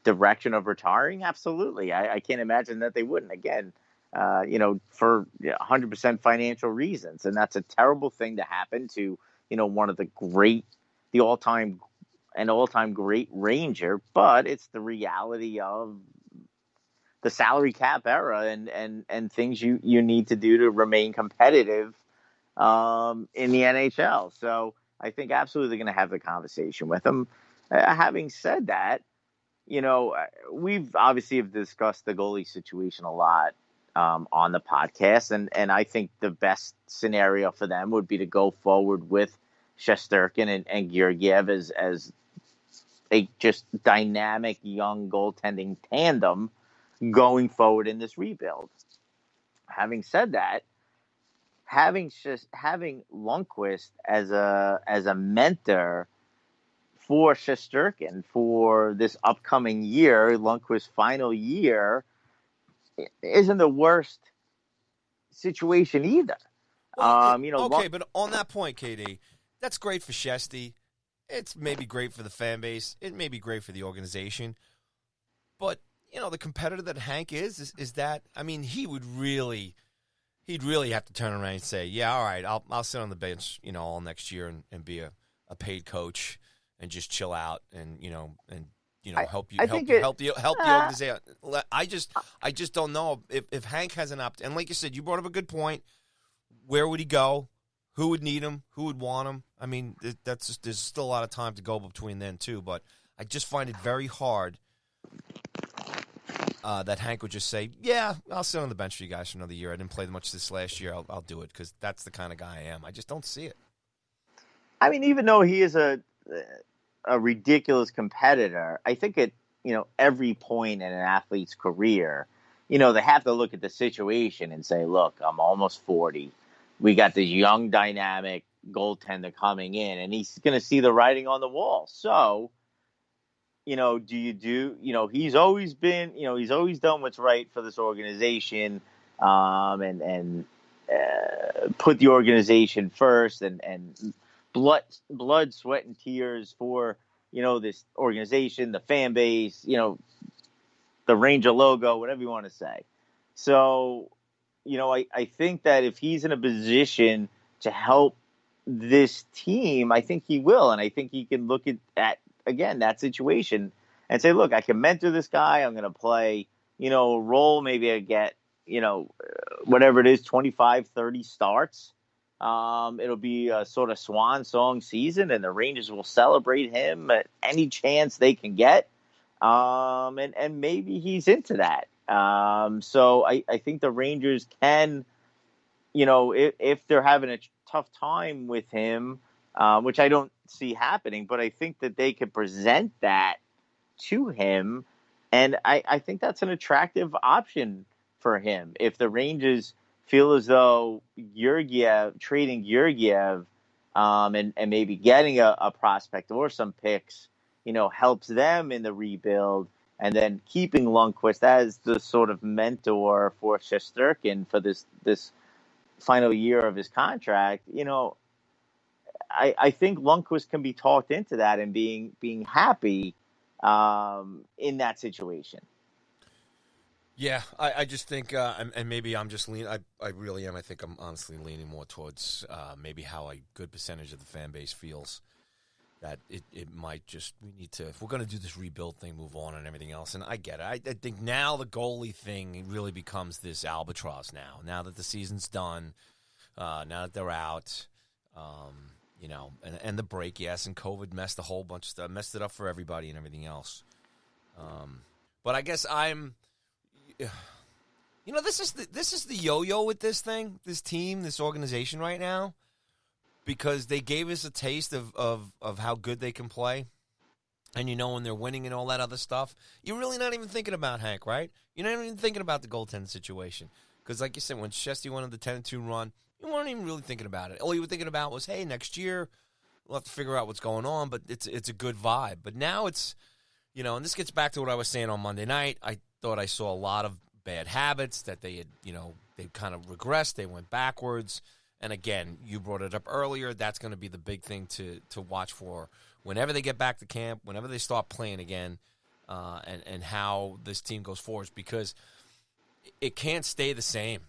direction of retiring? Absolutely. I can't imagine that they wouldn't. Again, for 100% financial reasons, and that's a terrible thing to happen to one of the all-time great Ranger. But it's the reality of the salary cap era and things you need to do to remain competitive in the NHL. So I think absolutely going to have the conversation with him. Having said that, we've obviously have discussed the goalie situation a lot on the podcast, and I think the best scenario for them would be to go forward with Shesterkin and Georgiev as a just dynamic young goaltending tandem going forward in this rebuild. Having said that, having Lundqvist as a mentor for Shesterkin for this upcoming year, Lundqvist's final year, isn't the worst situation either. Well, okay, but on that point, KD, that's great for Shesty. It's maybe great for the fan base. It may be great for the organization. But, the competitor that Hank is that, I mean, he'd really have to turn around and say, yeah, all right, I'll sit on the bench, all next year and be a paid coach and just chill out and help the organization. I just don't know if Hank has an opt. And like you said, you brought up a good point. Where would he go? Who would need him? Who would want him? I mean, there's still a lot of time to go between then too. But I just find it very hard that Hank would just say, "Yeah, I'll sit on the bench for you guys for another year. I didn't play much this last year. I'll do it," because that's the kind of guy I am. I just don't see it. I mean, even though he is a ridiculous competitor, I think at every point in an athlete's career, they have to look at the situation and say, "Look, I'm almost 40. We got this young, dynamic goaltender coming in, and he's going to see the writing on the wall." So, he's always been, he's always done what's right for this organization, and put the organization first, and blood, sweat, and tears for this organization, the fan base, the Ranger logo, whatever you want to say. So, I think that if he's in a position to help this team, I think he will. And I think he can look at again, that situation and say, look, I can mentor this guy. I'm going to play, a role. Maybe I get, whatever it is, 25, 30 starts. It'll be a sort of swan song season, and the Rangers will celebrate him at any chance they can get. And maybe he's into that. So I think the Rangers can, if they're having a tough time with him, which I don't see happening, but I think that they could present that to him. And I think that's an attractive option for him. If the Rangers feel as though trading Georgiev, and maybe getting a prospect or some picks, helps them in the rebuild, and then keeping Lundqvist as the sort of mentor for Shesterkin for this final year of his contract, I think Lundqvist can be talked into that and being happy in that situation. Yeah, I just think, and maybe I'm just leaning, I really am. I think I'm honestly leaning more towards maybe how a good percentage of the fan base feels that it might just, we need to, if we're going to do this rebuild thing, move on and everything else. And I get it. I think now the goalie thing really becomes this albatross now that the season's done, now that they're out, and the break, yes, and COVID messed a whole bunch of stuff, messed it up for everybody and everything else. But I guess this is the yo-yo with this thing, this team, this organization right now, because they gave us a taste of how good they can play. And when they're winning and all that other stuff, you're really not even thinking about Hank, right? You're not even thinking about the goaltending situation. Because like you said, when Shesty went on the 10-2 run, you weren't even really thinking about it. All you were thinking about was, hey, next year we'll have to figure out what's going on, but it's a good vibe. But now it's, and this gets back to what I was saying on Monday night. I thought I saw a lot of bad habits that they had, they kind of regressed. They went backwards. And again, you brought it up earlier. That's going to be the big thing to watch for whenever they get back to camp, whenever they start playing again. and how this team goes forward, because it can't stay the same.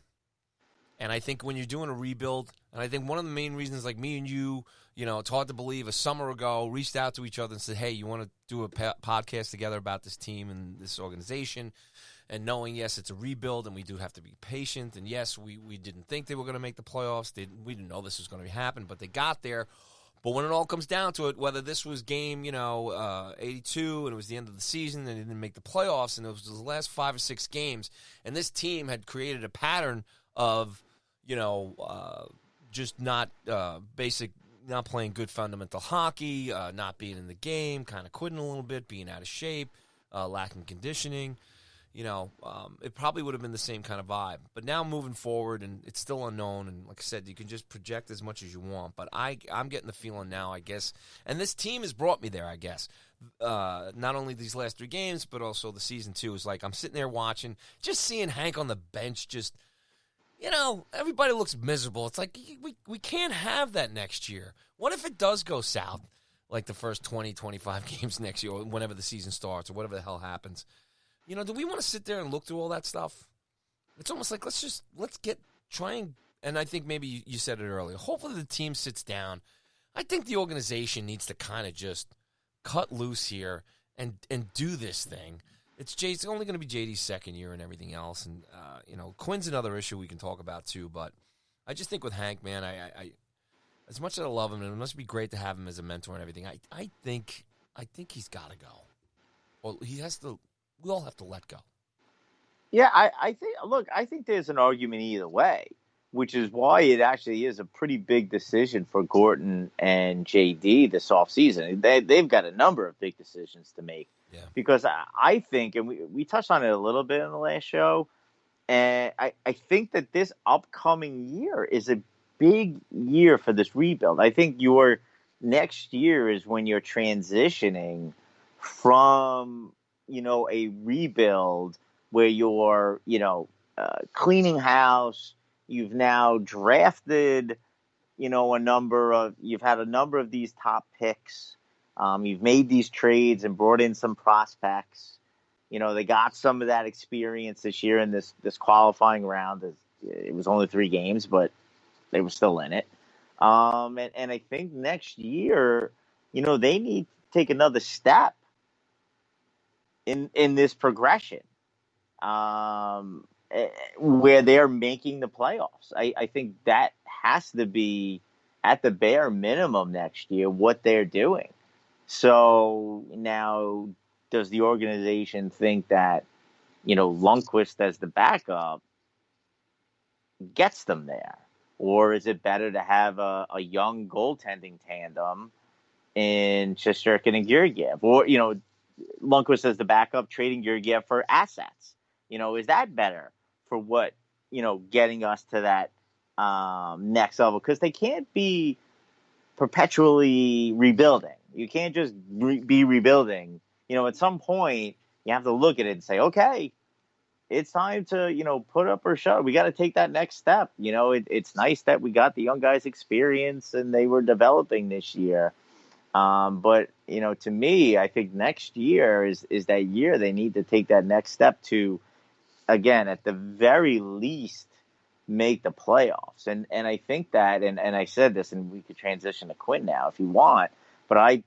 And I think when you're doing a rebuild, and I think one of the main reasons, like me and you, it's hard to believe, a summer ago, reached out to each other and said, hey, you want to do a podcast together about this team and this organization? And knowing, yes, it's a rebuild, and we do have to be patient. And, yes, we didn't think they were going to make the playoffs. We didn't know this was going to happen, but they got there. But when it all comes down to it, whether this was game, 82, and it was the end of the season, and they didn't make the playoffs, and it was the last 5 or 6 games, and this team had created a pattern of, just not not playing good fundamental hockey, not being in the game, kind of quitting a little bit, being out of shape, lacking conditioning. It probably would have been the same kind of vibe. But now moving forward, and it's still unknown, and like I said, you can just project as much as you want. But I'm getting the feeling now, I guess, and this team has brought me there, I guess. Not only these last 3 games, but also the season 2 is like I'm sitting there watching, just seeing Hank on the bench, just, everybody looks miserable. It's like we can't have that next year. What if it does go south, like the first 20, 25 games next year, or whenever the season starts, or whatever the hell happens? Do we want to sit there and look through all that stuff? It's almost like and I think maybe you said it earlier. Hopefully the team sits down. I think the organization needs to kind of just cut loose here and do this thing. It's only going to be JD's second year and everything else, and Quinn's another issue we can talk about too. But I just think with Hank, man, I as much as I love him, and it must be great to have him as a mentor and everything. I think he's got to go. Well, he has to. We all have to let go. Yeah, I think there's an argument either way, which is why it actually is a pretty big decision for Gorton and JD this offseason. They've got a number of big decisions to make. Yeah. Because I think, and we touched on it a little bit in the last show, and I think that this upcoming year is a big year for this rebuild. I think your next year is when you're transitioning from a rebuild where you're, cleaning house. You've now drafted, you've had a number of these top picks. You've made these trades and brought in some prospects. They got some of that experience this year in this qualifying round. It was only 3 games, but they were still in it. And I think next year, they need to take another step in this progression, where they're making the playoffs. I think that has to be at the bare minimum next year what they're doing. So now, does the organization think that Lundqvist as the backup gets them there, or is it better to have a young goaltending tandem in Shesterkin and Georgiev, or Lundqvist as the backup, trading Georgiev for assets? Is that better for what, getting us to that next level? Because they can't be perpetually rebuilding. You can't just be rebuilding. At some point, you have to look at it and say, okay, it's time to, put up or shut. We got to take that next step. It's nice that we got the young guys experience and they were developing this year. But, to me, I think next year is that year they need to take that next step to, again, at the very least, make the playoffs. And I think that, and I said this, and we could transition to Quinn now if you want, but I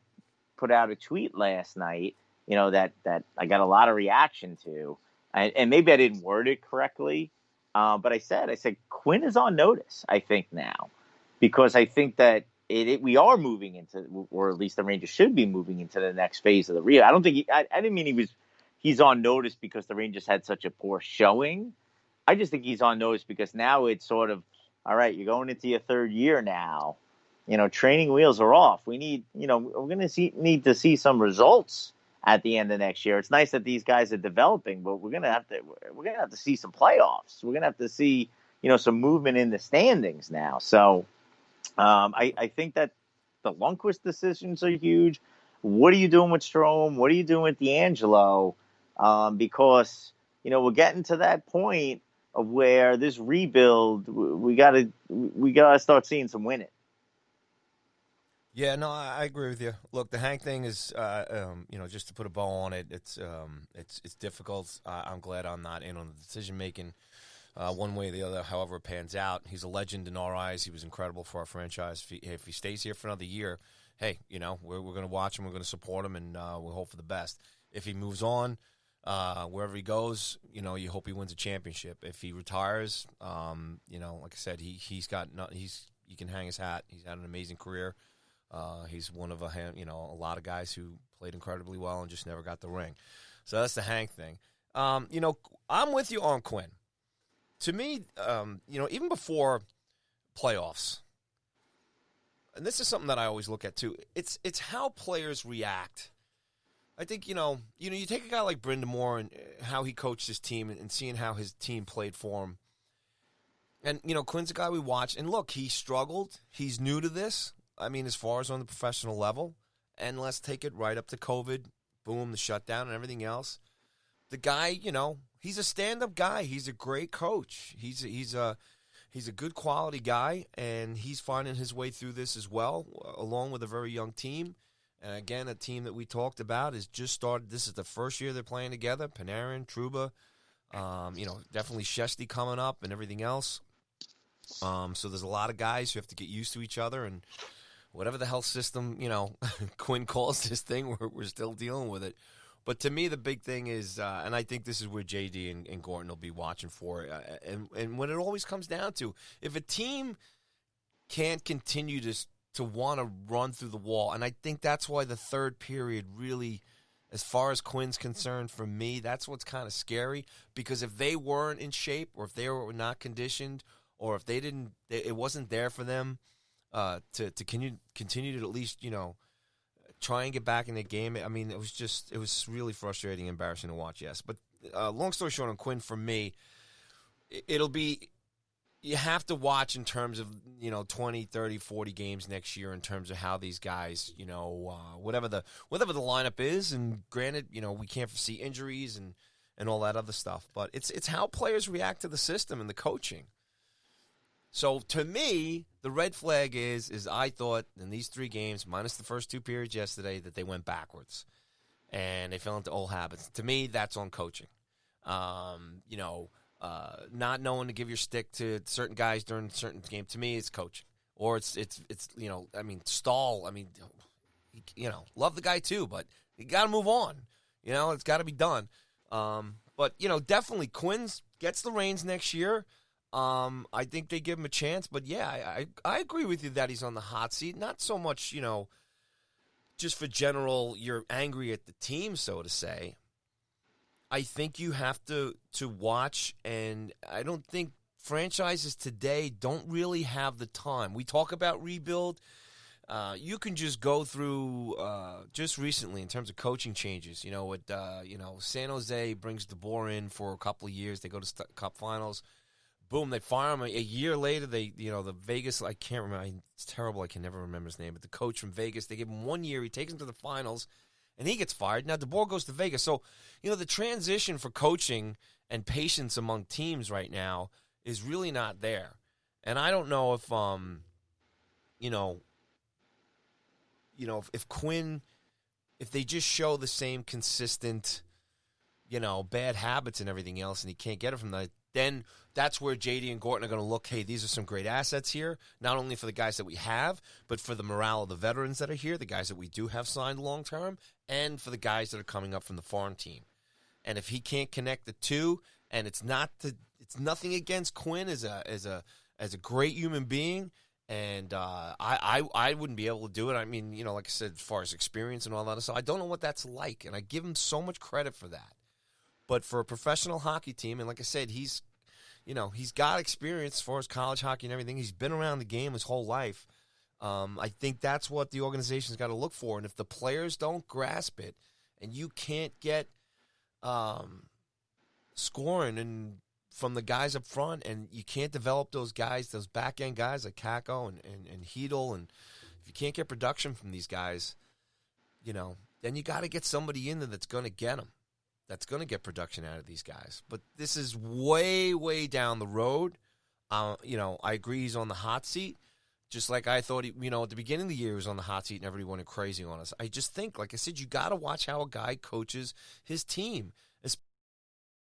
put out a tweet last night, that I got a lot of reaction to, and maybe I didn't word it correctly, but I said Quinn is on notice, I think now, because I think that we are moving into, or at least the Rangers should be moving into the next phase of the rebuild. I don't think I didn't mean he's on notice because the Rangers had such a poor showing. I just think he's on notice because now it's sort of, all right, you're going into your 3rd year now. Training wheels are off. We need, we're going to need to see some results at the end of next year. It's nice that these guys are developing, but we're going to have to see some playoffs. We're going to have to see, some movement in the standings now. So I think that the Lundqvist decisions are huge. What are you doing with Strome? What are you doing with D'Angelo? Because, we're getting to that point of where this rebuild, we gotta start seeing some winning. Yeah, no, I agree with you. Look, the Hank thing is, just to put a bow on it, it's difficult. I'm glad I'm not in on the decision making, one way or the other. However it pans out, he's a legend in our eyes. He was incredible for our franchise. If he stays here for another year, hey, we're going to watch him, we're going to support him, and we'll hope for the best. If he moves on, wherever he goes, you hope he wins a championship. If he retires, like I said, he can hang his hat. He's had an amazing career. He's one of a lot of guys who played incredibly well and just never got the ring. So that's the Hank thing. I'm with you on Quinn. To me, even before playoffs, and this is something that I always look at too. It's how players react. I think you take a guy like Brindamore and how he coached his team and seeing how his team played for him. And Quinn's a guy we watch, and look, he struggled. He's new to this. I mean, as far as on the professional level, and let's take it right up to COVID, boom, the shutdown and everything else. The guy, he's a stand-up guy. He's a great coach. He's a good quality guy, and he's finding his way through this as well, along with a very young team. And again, a team that we talked about has just started. This is the first year they're playing together. Panarin, Trouba, definitely Shesty coming up and everything else. So there's a lot of guys who have to get used to each other, and whatever the health system, Quinn calls this thing, we're still dealing with it. But to me, the big thing is, and I think this is where JD and Gorton will be watching for, and when it always comes down to, if a team can't continue to want to run through the wall, and I think that's why the third period really, as far as Quinn's concerned, for me, that's what's kind of scary, because if they weren't in shape, or if they were not conditioned, or if it wasn't there for them, to continue to at least, try and get back in the game. I mean, it was really frustrating and embarrassing to watch, yes. But long story short on Quinn, for me, you have to watch in terms of, 20, 30, 40 games next year in terms of how these guys, whatever the lineup is. And granted, we can't foresee injuries and all that other stuff. But it's how players react to the system and the coaching. So, to me, the red flag is I thought in these 3 games, minus the first 2 periods yesterday, that they went backwards. And they fell into old habits. To me, that's on coaching. Not knowing to give your stick to certain guys during certain game, to me, it's coaching. Or it's Stahl. Love the guy too, but you got to move on. It's got to be done. But, definitely Quinn gets the reins next year. I think they give him a chance, but yeah, I agree with you that he's on the hot seat. Not so much, just for general, you're angry at the team, so to say. I think you have to watch, and I don't think franchises today don't really have the time. We talk about rebuild. You can just go through just recently in terms of coaching changes. San Jose brings DeBoer in for a couple of years. They go to Cup Finals. Boom, they fire him. A year later, the Vegas, I can't remember. It's terrible. I can never remember his name. But the coach from Vegas, they give him 1 year. He takes him to the finals, and he gets fired. Now, DeBoer goes to Vegas. So, the transition for coaching and patience among teams right now is really not there. And I don't know if, if Quinn, if they just show the same consistent, bad habits and everything else, and he can't get it from that, then that's where JD and Gorton are going to look, hey, these are some great assets here, not only for the guys that we have, but for the morale of the veterans that are here, the guys that we do have signed long-term, and for the guys that are coming up from the farm team. And if he can't connect the two, and it's nothing against Quinn as a great human being, and I wouldn't be able to do it. I mean, like I said, as far as experience and all that stuff, I don't know what that's like, and I give him so much credit for that. But for a professional hockey team, and like I said, he's got experience as far as college hockey and everything. He's been around the game his whole life. I think that's what the organization's got to look for. And if the players don't grasp it, and you can't get scoring and from the guys up front, and you can't develop those guys, those back-end guys like Kako and Hedel, and if you can't get production from these guys, then you got to get somebody in there that's going to get them. That's going to get production out of these guys. But this is way, way down the road. I agree he's on the hot seat. Just like I thought, at the beginning of the year, he was on the hot seat and everybody went crazy on us. I just think, like I said, you got to watch how a guy coaches his team.